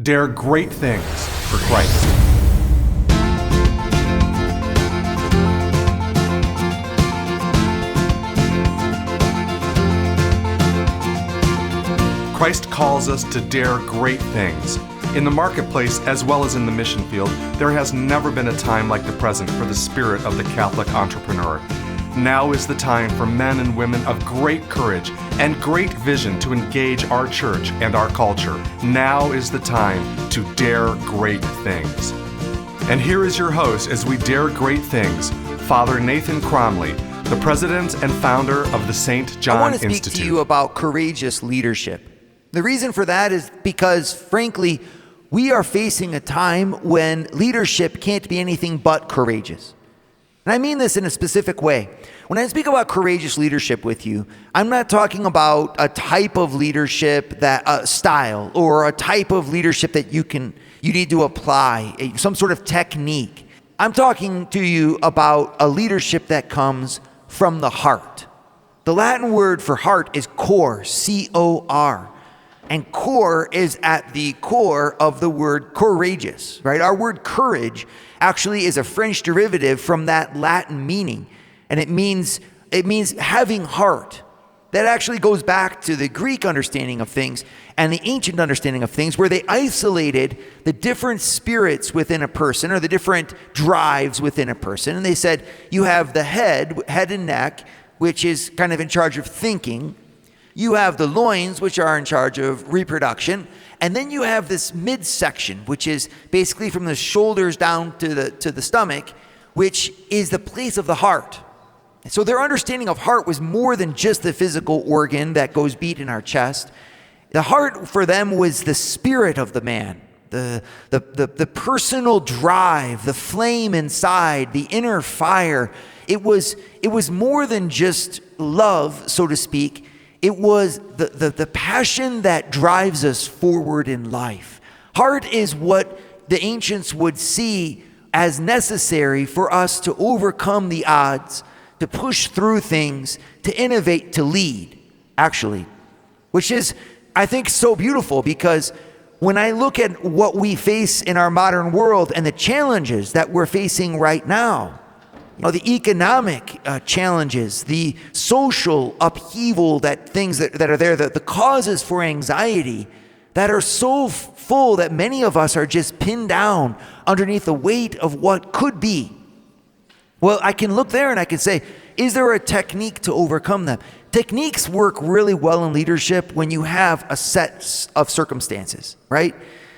Dare great things for Christ. Christ calls us to dare great things. In the marketplace, as well as in the mission field, there has never been a time like the present for the spirit of the Catholic entrepreneur. Now is the time for men and women of great courage and great vision to engage our church and our culture. Now is the time to dare great things. And here is your host as we dare great things, Father Nathan Cromley, the president and founder of the St. John Institute. I want to speak to you about courageous leadership. The reason for that is because, frankly, we are facing a time when leadership can't be anything but courageous. And I mean this in a specific way. When I speak about courageous leadership with you, I'm not talking about a type of leadership, that style, or a type of leadership that you need to apply, some sort of technique. I'm talking to you about a leadership that comes from the heart. The Latin word for heart is cor, C-O-R. And core is at the core of the word courageous, right? Our word courage actually is a French derivative from that Latin meaning. And it means having heart. That actually goes back to the Greek understanding of things and the ancient understanding of things, where they isolated the different spirits within a person, or the different drives within a person. And they said, you have the head and neck, which is kind of in charge of thinking. You have the loins, which are in charge of reproduction. And then you have this midsection, which is basically from the shoulders down to the stomach, which is the place of the heart. So their understanding of heart was more than just the physical organ that goes beat in our chest. The heart for them was the spirit of the man, the personal drive, the flame inside, the inner fire. It was more than just love, so to speak. It was the passion that drives us forward in life. Heart is what the ancients would see as necessary for us to overcome the odds, to push through things, to innovate, to lead, actually. Which is, I think, so beautiful, because when I look at what we face in our modern world and the challenges that we're facing right now, the economic challenges, the social upheaval, things that are there, the causes for anxiety that are so full that many of us are just pinned down underneath the weight of what could be. Well, I can look there and I can say, is there a technique to overcome them? Techniques work really well in leadership when you have a set of circumstances, right?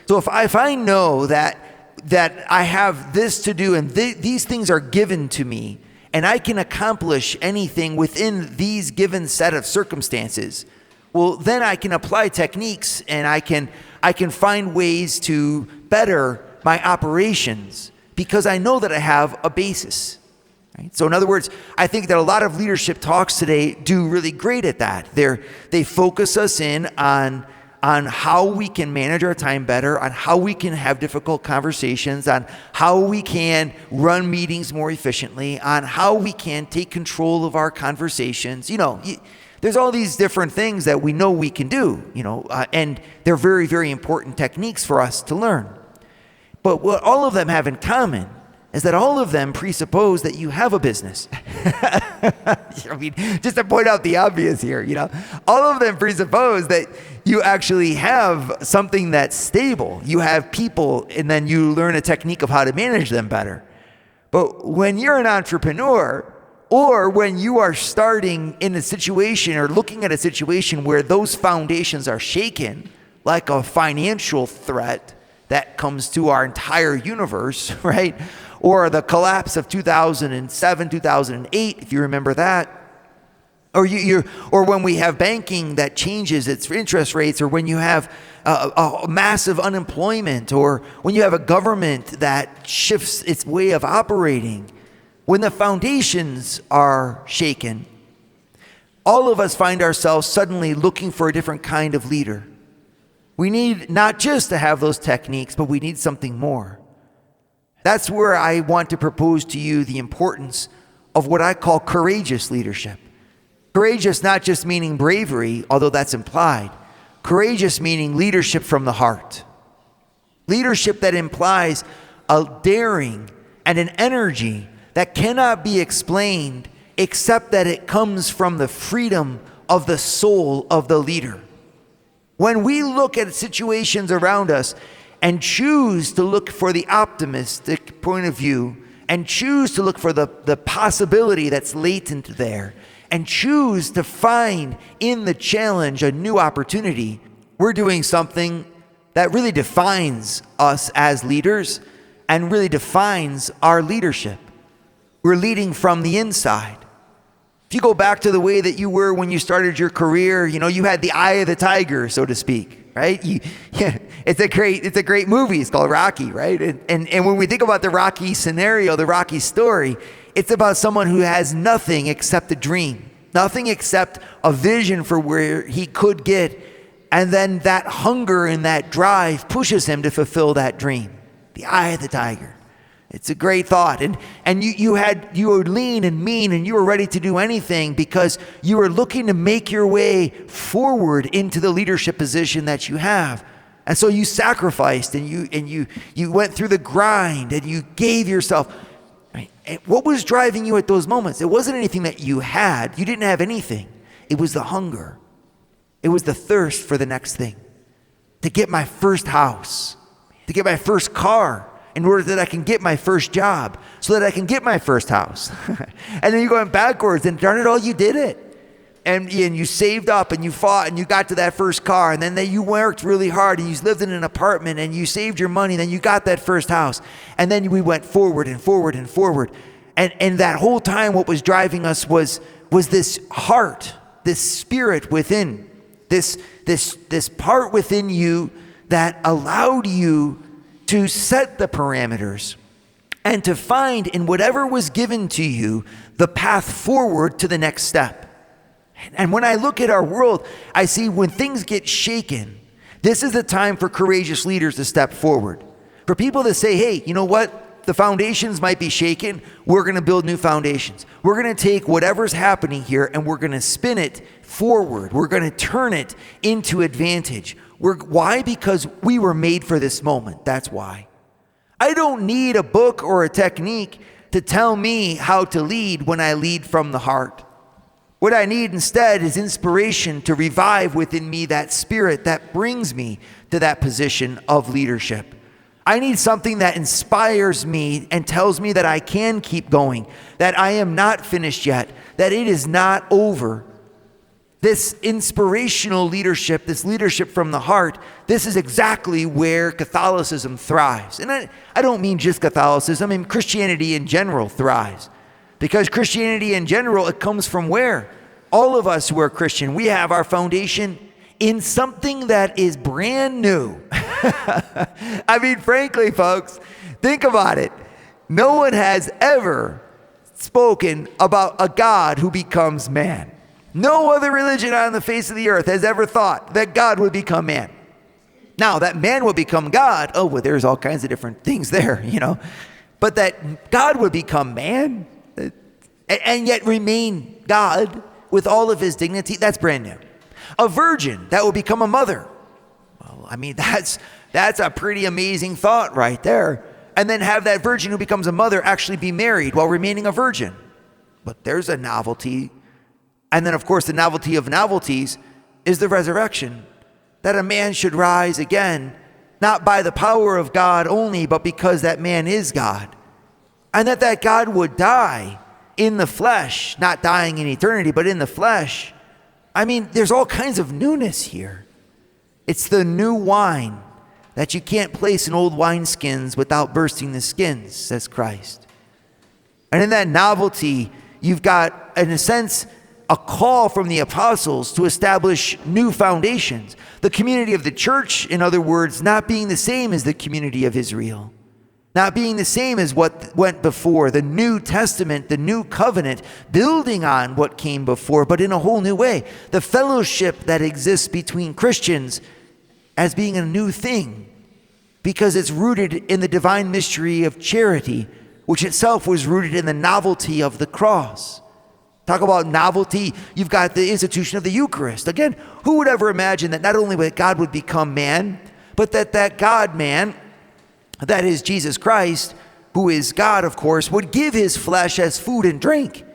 So if I know that I have this to do and these things are given to me, and I can accomplish anything within these given set of circumstances, well, then I can apply techniques and I can find ways to better my operations because I know that I have a basis. Right? So in other words, I think that a lot of leadership talks today do really great at that. They focus us in on how we can manage our time better, on how we can have difficult conversations, on how we can run meetings more efficiently, on how we can take control of our conversations. There's all these different things that we know we can do, and they're very, very important techniques for us to learn. But what all of them have in common is that all of them presuppose that you have a business. Just to point out the obvious here, all of them presuppose that you actually have something that's stable. You have people, and then you learn a technique of how to manage them better. But when you're an entrepreneur, or when you are starting in a situation or looking at a situation where those foundations are shaken, like a financial threat that comes to our entire universe, right? Or the collapse of 2007, 2008, if you remember that. Or when we have banking that changes its interest rates, or when you have a massive unemployment, or when you have a government that shifts its way of operating. When the foundations are shaken, all of us find ourselves suddenly looking for a different kind of leader. We need not just to have those techniques, but we need something more. That's where I want to propose to you the importance of what I call courageous leadership. Courageous not just meaning bravery, although that's implied. Courageous meaning leadership from the heart. Leadership that implies a daring and an energy that cannot be explained except that it comes from the freedom of the soul of the leader. When we look at situations around us and choose to look for the optimistic point of view and choose to look for the possibility that's latent there and choose to find in the challenge a new opportunity, we're doing something that really defines us as leaders and really defines our leadership. We're leading from the inside. If you go back to the way that you were when you started your career, you had the eye of the tiger, so to speak, right? It's a great movie. It's called Rocky, right? And when we think about the Rocky scenario, the Rocky story, it's about someone who has nothing except a dream, nothing except a vision for where he could get. And then that hunger and that drive pushes him to fulfill that dream. The eye of the tiger. It's a great thought. And you were lean and mean and you were ready to do anything because you were looking to make your way forward into the leadership position that you have. And so you sacrificed and you went through the grind and you gave yourself. Right? And what was driving you at those moments? It wasn't anything that you had. You didn't have anything. It was the hunger. It was the thirst for the next thing. To get my first house. To get my first car. In order that I can get my first job, so that I can get my first house. And then you're going backwards, and darn it all, you did it. And you saved up, and you fought, and you got to that first car, and then you worked really hard, and you lived in an apartment, and you saved your money, and then you got that first house. And then we went forward and forward and forward. And that whole time, what was driving us was this heart, this spirit within, this part within you that allowed you to set the parameters and to find in whatever was given to you the path forward to the next step. And when I look at our world, I see when things get shaken, this is the time for courageous leaders to step forward. For people to say, hey, you know what? The foundations might be shaken. We're going to build new foundations. We're going to take whatever's happening here and we're going to spin it forward. We're going to turn it into advantage. Why? Because we were made for this moment. That's why. I don't need a book or a technique to tell me how to lead when I lead from the heart. What I need instead is inspiration to revive within me that spirit that brings me to that position of leadership. I need something that inspires me and tells me that I can keep going, that I am not finished yet, that it is not over. This inspirational leadership, this leadership from the heart, this is exactly where Catholicism thrives. And I don't mean just Catholicism, I mean Christianity in general thrives. Because Christianity in general, it comes from where? All of us who are Christian, we have our foundation in something that is brand new. I mean, frankly, folks, think about it. No one has ever spoken about a God who becomes man. No other religion on the face of the earth has ever thought that God would become man. Now, that man would become God, oh, well, there's all kinds of different things there, But that God would become man and yet remain God with all of his dignity, that's brand new. A virgin that will become a mother. Well, I mean, that's a pretty amazing thought right there. And then have that virgin who becomes a mother actually be married while remaining a virgin. But there's a novelty. And then, of course, the novelty of novelties is the resurrection. That a man should rise again, not by the power of God only, but because that man is God. And that God would die in the flesh, not dying in eternity, but in the flesh. I mean, there's all kinds of newness here. It's the new wine that you can't place in old wineskins without bursting the skins, says Christ. And in that novelty, you've got, in a sense, a call from the apostles to establish new foundations. The community of the church, in other words, not being the same as the community of Israel. Not being the same as what went before. The New Testament, the new covenant, building on what came before, but in a whole new way. The fellowship that exists between Christians as being a new thing, because it's rooted in the divine mystery of charity, which itself was rooted in the novelty of the cross. Talk about novelty. You've got the institution of the Eucharist. Again, who would ever imagine that not only that God would become man, but that God-man that is Jesus Christ, who is God, of course, would give his flesh as food and drink.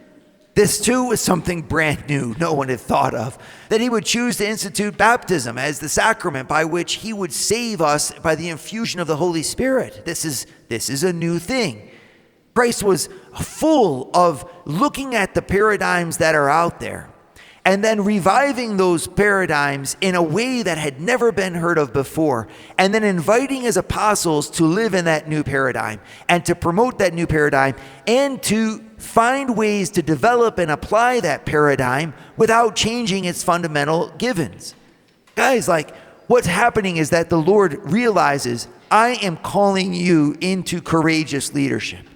This too was something brand new no one had thought of, that he would choose to institute baptism as the sacrament by which he would save us by the infusion of the Holy Spirit. This is a new thing. Christ was full of looking at the paradigms that are out there and then reviving those paradigms in a way that had never been heard of before, and then inviting his apostles to live in that new paradigm and to promote that new paradigm and to find ways to develop and apply that paradigm without changing its fundamental givens. Guys, like, what's happening is that the Lord realizes, I am calling you into courageous leadership.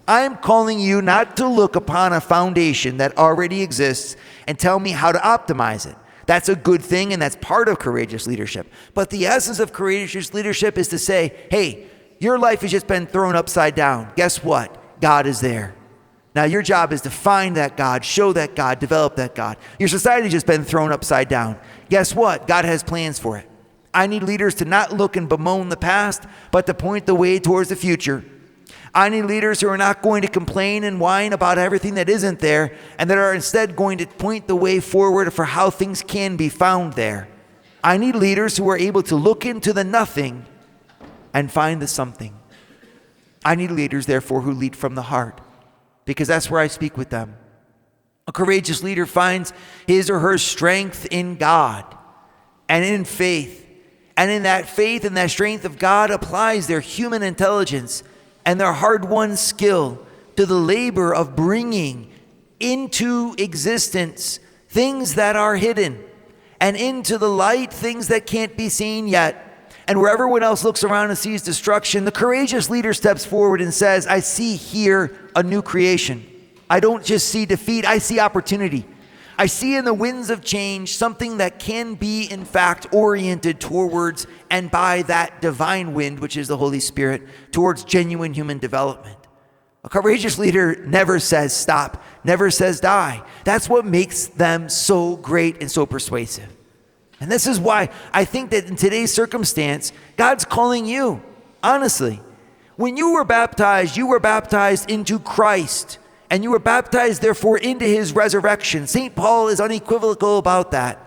I'm calling you not to look upon a foundation that already exists and tell me how to optimize it. That's a good thing, and that's part of courageous leadership. But the essence of courageous leadership is to say, hey, your life has just been thrown upside down. Guess what? God is there. Now your job is to find that God, show that God, develop that God. Your society has just been thrown upside down. Guess what? God has plans for it. I need leaders to not look and bemoan the past, but to point the way towards the future. I need leaders who are not going to complain and whine about everything that isn't there, and that are instead going to point the way forward for how things can be found there. I need leaders who are able to look into the nothing and find the something. I need leaders, therefore, who lead from the heart, because that's where I speak with them. A courageous leader finds his or her strength in God and in faith, and in that faith and that strength of God applies their human intelligence and their hard-won skill to the labor of bringing into existence things that are hidden, and into the light things that can't be seen yet. And where everyone else looks around and sees destruction, the courageous leader steps forward and says, I see here a new creation. I don't just see defeat, I see opportunity. I see in the winds of change something that can be, in fact, oriented towards and by that divine wind, which is the Holy Spirit, towards genuine human development. A courageous leader never says stop, never says die. That's what makes them so great and so persuasive. And this is why I think that in today's circumstance, God's calling you, honestly. When you were baptized into Christ. And you were baptized, therefore, into his resurrection. St. Paul is unequivocal about that.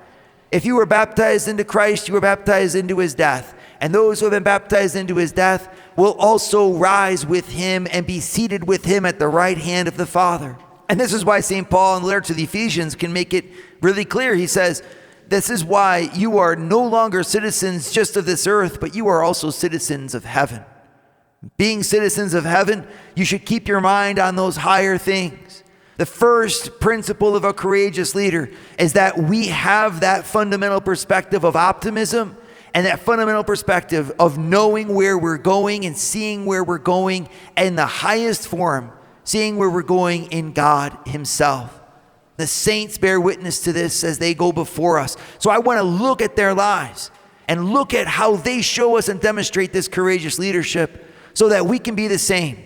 If you were baptized into Christ, you were baptized into his death. And those who have been baptized into his death will also rise with him and be seated with him at the right hand of the Father. And this is why St. Paul in the letter to the Ephesians can make it really clear. He says, this is why you are no longer citizens just of this earth, but you are also citizens of heaven. Being citizens of heaven, you should keep your mind on those higher things. The first principle of a courageous leader is that we have that fundamental perspective of optimism and that fundamental perspective of knowing where we're going and seeing where we're going in the highest form, seeing where we're going in God himself. The saints bear witness to this as they go before us. So I want to look at their lives and look at how they show us and demonstrate this courageous leadership, so that we can be the same.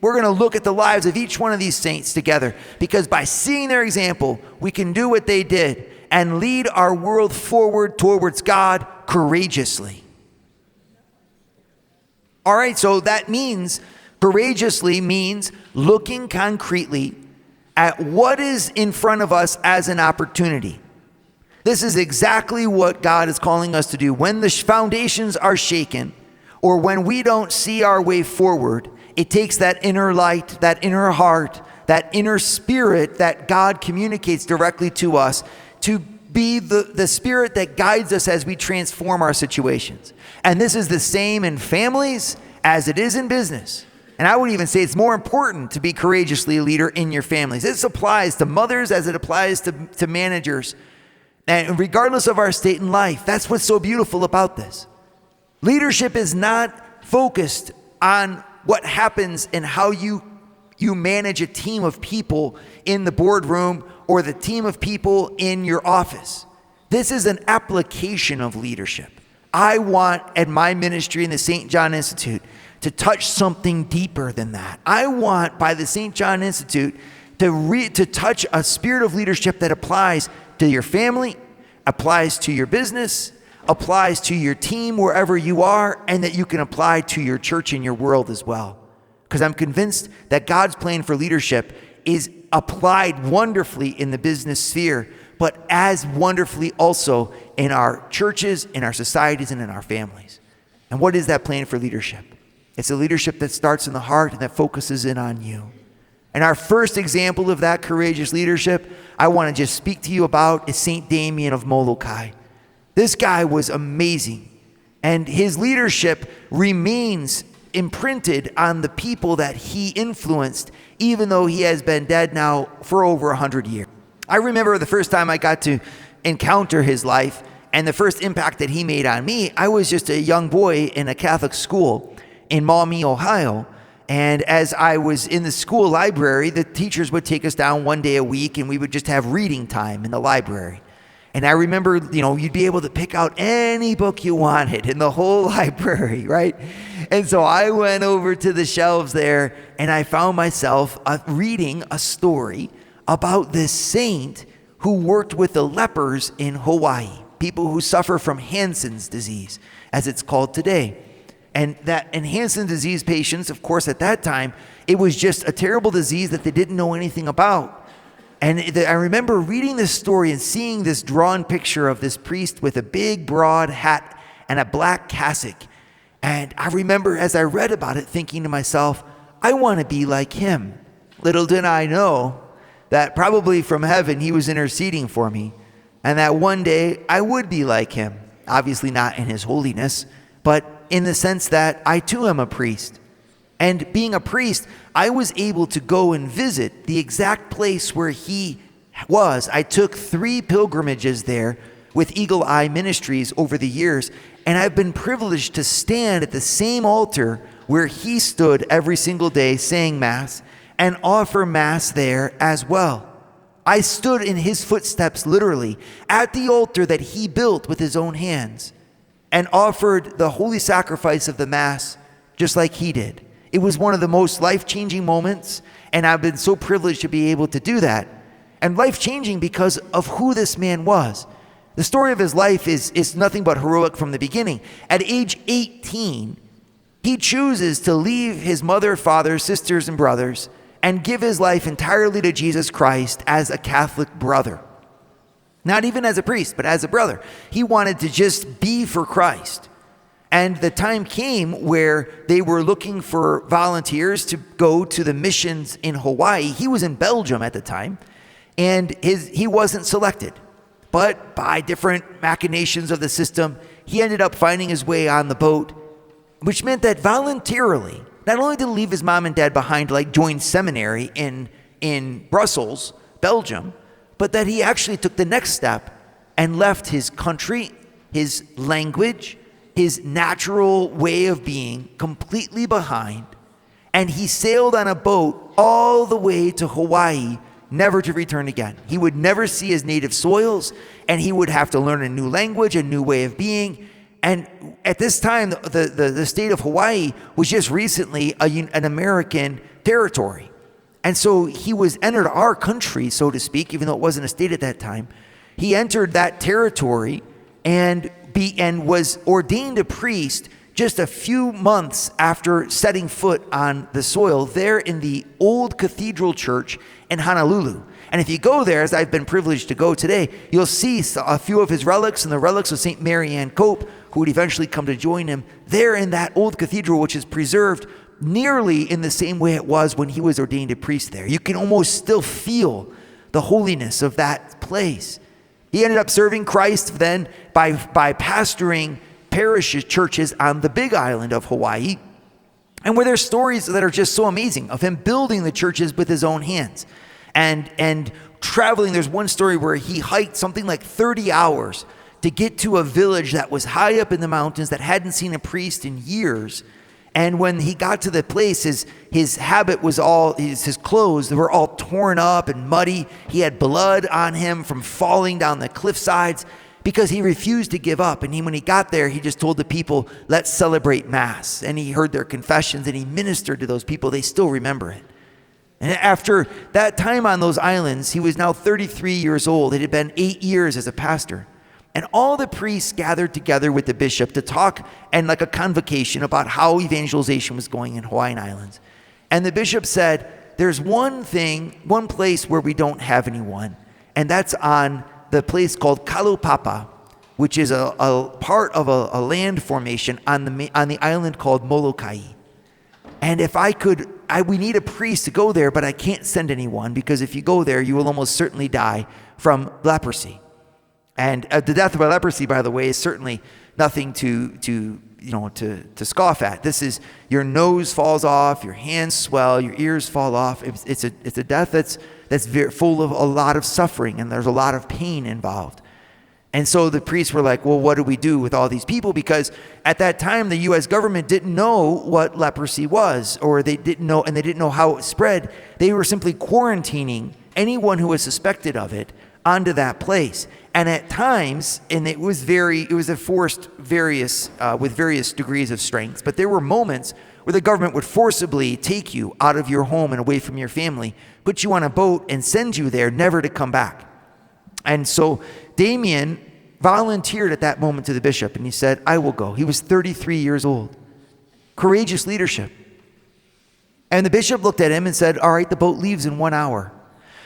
We're going to look at the lives of each one of these saints together, because by seeing their example, we can do what they did and lead our world forward towards God courageously. All right, so that means, courageously means looking concretely at what is in front of us as an opportunity. This is exactly what God is calling us to do. When the foundations are shaken, or when we don't see our way forward, it takes that inner light, that inner heart, that inner spirit that God communicates directly to us to be the spirit that guides us as we transform our situations. And this is the same in families as it is in business. And I would even say it's more important to be courageously a leader in your families. This applies to mothers as it applies to managers. And regardless of our state in life, that's what's so beautiful about this. Leadership is not focused on what happens and how you manage a team of people in the boardroom or the team of people in your office. This is an application of leadership. I want, at my ministry in the St. John Institute, to touch something deeper than that. I want, by the St. John Institute, to touch a spirit of leadership that applies to your family, applies to your business, applies to your team wherever you are, and that you can apply to your church and your world as well. Because I'm convinced that God's plan for leadership is applied wonderfully in the business sphere, but as wonderfully also in our churches, in our societies, and in our families. And what is that plan for leadership? It's a leadership that starts in the heart and that focuses in on you. And our first example of that courageous leadership I want to just speak to you about is St. Damien of Molokai. This guy was amazing, and his leadership remains imprinted on the people that he influenced, even though he has been dead now for over 100 years. I remember the first time I got to encounter his life and the first impact that he made on me. I was just a young boy in a Catholic school in Maumee, Ohio. And as I was in the school library, the teachers would take us down one day a week and we would just have reading time in the library. And I remember, you'd be able to pick out any book you wanted in the whole library, right? And so I went over to the shelves there and I found myself reading a story about this saint who worked with the lepers in Hawaii, people who suffer from Hansen's disease, as it's called today. And Hansen's disease patients, of course, at that time, it was just a terrible disease that they didn't know anything about. And I remember reading this story and seeing this drawn picture of this priest with a big, broad hat and a black cassock. And I remember as I read about it thinking to myself, I want to be like him. Little did I know that probably from heaven he was interceding for me, and that one day I would be like him. Obviously not in his holiness, but in the sense that I too am a priest. And being a priest, I was able to go and visit the exact place where he was. I took 3 pilgrimages there with Eagle Eye Ministries over the years, and I've been privileged to stand at the same altar where he stood every single day saying Mass and offer Mass there as well. I stood in his footsteps literally at the altar that he built with his own hands and offered the holy sacrifice of the Mass just like he did. It was one of the most life-changing moments, and I've been so privileged to be able to do that. And life-changing because of who this man was. The story of his life is nothing but heroic from the beginning. At age 18, he chooses to leave his mother, father, sisters, and brothers and give his life entirely to Jesus Christ as a Catholic brother. Not even as a priest, but as a brother. He wanted to just be for Christ. And the time came where they were looking for volunteers to go to the missions in Hawaii. He was in Belgium at the time, and he wasn't selected. But by different machinations of the system, he ended up finding his way on the boat, which meant that voluntarily, not only did he leave his mom and dad behind, like join seminary in Brussels, Belgium, but that he actually took the next step and left his country, his language, his natural way of being completely behind, and he sailed on a boat all the way to Hawaii, never to return again. He would never see his native soils, and he would have to learn a new language, a new way of being. And at this time, the state of Hawaii was just recently an American territory. And so he entered our country, so to speak, even though it wasn't a state at that time. He entered that territory and was ordained a priest just a few months after setting foot on the soil there in the old cathedral church in Honolulu. And if you go there, as I've been privileged to go today, you'll see a few of his relics and the relics of St. Mary Ann Cope, who would eventually come to join him there in that old cathedral, which is preserved nearly in the same way it was when he was ordained a priest there. You can almost still feel the holiness of that place. He ended up serving Christ then by pastoring parish churches on the Big Island of Hawaii, and where there's stories that are just so amazing of him building the churches with his own hands and traveling. There's one story where he hiked something like 30 hours to get to a village that was high up in the mountains that hadn't seen a priest in years. And when he got to the place, his habit was his clothes, they were all torn up and muddy. He had blood on him from falling down the cliff sides because he refused to give up. And when he got there, he just told the people, let's celebrate Mass. And he heard their confessions and he ministered to those people. They still remember it. And after that time on those islands, he was now 33 years old. It had been 8 years as a pastor. And all the priests gathered together with the bishop to talk and like a convocation about how evangelization was going in Hawaiian Islands. And the bishop said, there's one place where we don't have anyone, and that's on the place called Kalupapa, which is a part of a land formation on the island called Molokai. And if we need a priest to go there, but I can't send anyone, because if you go there, you will almost certainly die from leprosy. And the death by leprosy, by the way, is certainly nothing to scoff at. This is, your nose falls off, your hands swell, your ears fall off. It's a death that's very full of a lot of suffering, and there's a lot of pain involved. And so the priests were like, well, what do we do with all these people? Because at that time, the U.S. government didn't know what leprosy was, or they didn't know how it spread. They were simply quarantining anyone who was suspected of it onto that place. And at times, and it was enforced with various degrees of strength, but there were moments where the government would forcibly take you out of your home and away from your family, put you on a boat and send you there, never to come back. And so Damien volunteered at that moment to the bishop, and he said, I will go. He was 33 years old. Courageous leadership. And the bishop looked at him and said, all right, the boat leaves in 1 hour.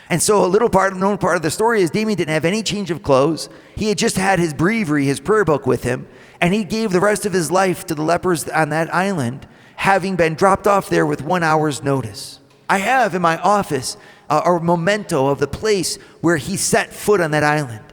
And so known part of the story is Damien didn't have any change of clothes. He had just had his breviary, his prayer book with him, and he gave the rest of his life to the lepers on that island, having been dropped off there with 1 hour's notice. I have in my office a memento of the place where he set foot on that island.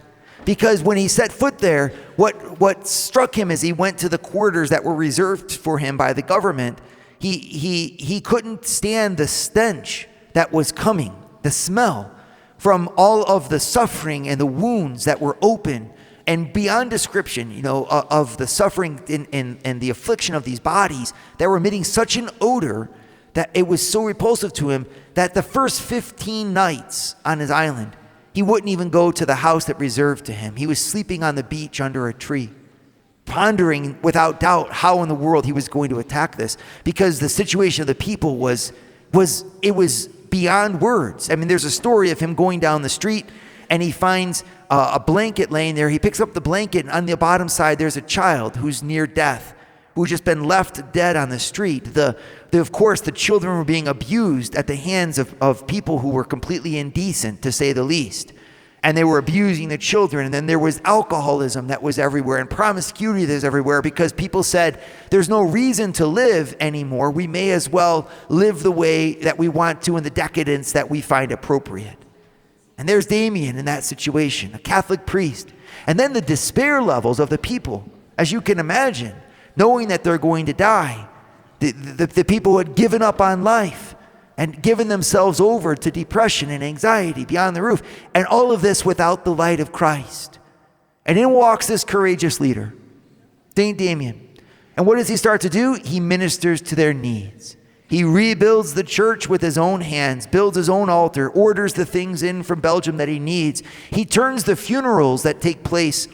Because when he set foot there, what struck him as he went to the quarters that were reserved for him by the government, he couldn't stand the stench that was coming, the smell from all of the suffering and the wounds that were open and beyond description, of the suffering and the affliction of these bodies that were emitting such an odor that it was so repulsive to him that the first 15 nights on his island, he wouldn't even go to the house that reserved to him. He was sleeping on the beach under a tree, pondering without doubt how in the world he was going to attack this, because the situation of the people was beyond words. I mean, there's a story of him going down the street and he finds a blanket laying there. He picks up the blanket, and on the bottom side there's a child who's near death, who's just been left dead on the street. Of course, the children were being abused at the hands of people who were completely indecent, to say the least. And they were abusing the children. And then there was alcoholism that was everywhere, and promiscuity that was everywhere, because people said, there's no reason to live anymore. We may as well live the way that we want to in the decadence that we find appropriate. And there's Damien in that situation, a Catholic priest. And then the despair levels of the people, as you can imagine, knowing that they're going to die. The people who had given up on life and given themselves over to depression and anxiety beyond the roof. And all of this without the light of Christ. And in walks this courageous leader, St. Damien. And what does he start to do? He ministers to their needs. He rebuilds the church with his own hands, builds his own altar, orders the things in from Belgium that he needs. He turns the funerals that take place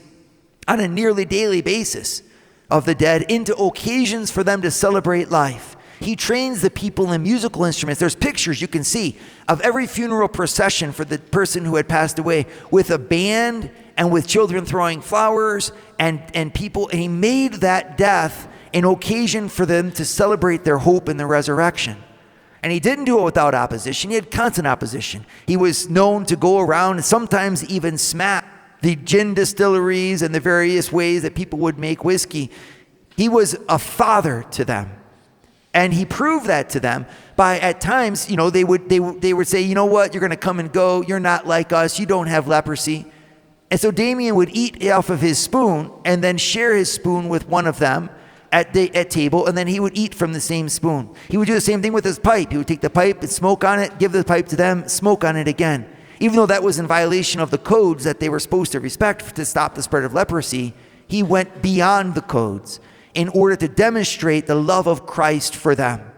on a nearly daily basis of the dead into occasions for them to celebrate life. He trains the people in musical instruments. There's pictures you can see of every funeral procession for the person who had passed away, with a band and with children throwing flowers and people. And he made that death an occasion for them to celebrate their hope in the resurrection. And he didn't do it without opposition. He had constant opposition. He was known to go around and sometimes even smack the gin distilleries and the various ways that people would make whiskey. He was a father to them. And he proved that to them by, at times, they would say, you know what, you're going to come and go. You're not like us. You don't have leprosy. And so Damien would eat off of his spoon and then share his spoon with one of them at table, and then he would eat from the same spoon. He would do the same thing with his pipe. He would take the pipe and smoke on it, give the pipe to them, smoke on it again. Even though that was in violation of the codes that they were supposed to respect to stop the spread of leprosy, he went beyond the codes in order to demonstrate the love of Christ for them.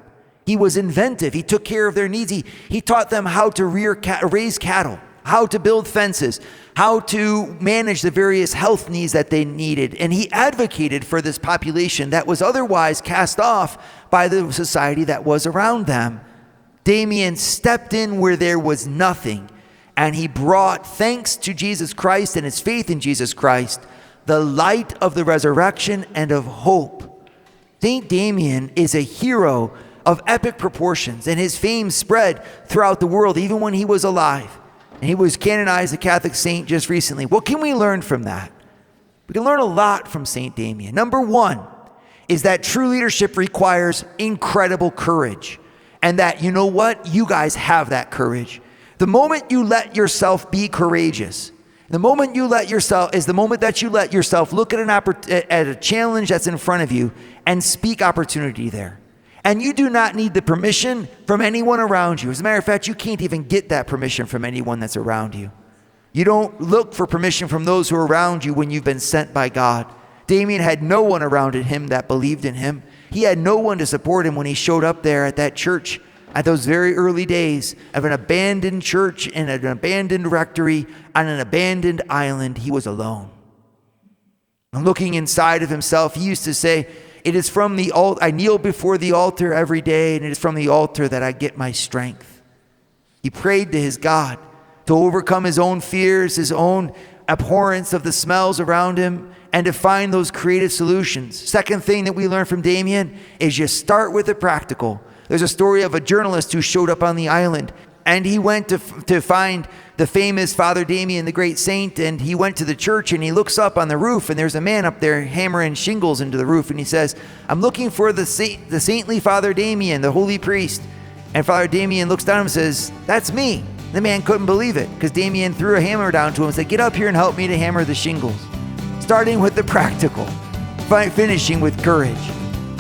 He was inventive. He took care of their needs. He taught them how to raise cattle, how to build fences, how to manage the various health needs that they needed. And he advocated for this population that was otherwise cast off by the society that was around them. Damien stepped in where there was nothing, and he brought, thanks to Jesus Christ and his faith in Jesus Christ, the light of the resurrection and of hope. St. Damien is a hero of epic proportions, and his fame spread throughout the world even when he was alive. And he was canonized a Catholic saint just recently. What can we learn from that? We can learn a lot from St. Damien. Number one is that true leadership requires incredible courage. And that, you know what? You guys have that courage. The moment you let yourself be courageous, the moment you let yourself is the moment that you let yourself look at a challenge that's in front of you and speak opportunity there. And you do not need the permission from anyone around you. As a matter of fact, you can't even get that permission from anyone that's around you. You don't look for permission from those who are around you when you've been sent by God. Damien had no one around him that believed in him. He had no one to support him when he showed up there at that church at those very early days of an abandoned church in an abandoned rectory on an abandoned island. He was alone. And looking inside of himself, he used to say, "It is from the altar, I kneel before the altar every day, and it is from the altar that I get my strength." He prayed to his God to overcome his own fears, his own abhorrence of the smells around him, and to find those creative solutions. Second thing that we learn from Damien is you start with the practical. There's a story of a journalist who showed up on the island, and he went to find the famous Father Damien, the great saint, and he went to the church, and he looks up on the roof, and there's a man up there hammering shingles into the roof, and he says, "I'm looking for the saintly Father Damien, the holy priest." And Father Damien looks down and says, "That's me." The man couldn't believe it, because Damien threw a hammer down to him and said, "Get up here and help me to hammer the shingles." Starting with the practical, finishing with courage.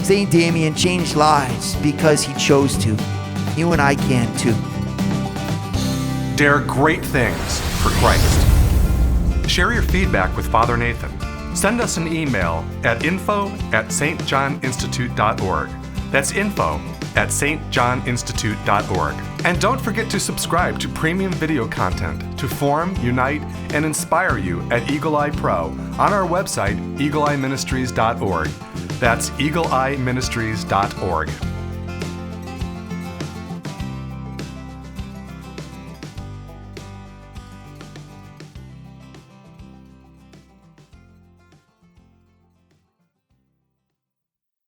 St. Damien changed lives because he chose to. You and I can too. Dare great things for Christ. Share your feedback with Father Nathan. Send us an email at info@stjohninstitute.org. That's info@stjohninstitute.org. And don't forget to subscribe to premium video content to form, unite, and inspire you at Eagle Eye Pro on our website, eagleeyeministries.org. That's eagleeyeministries.org.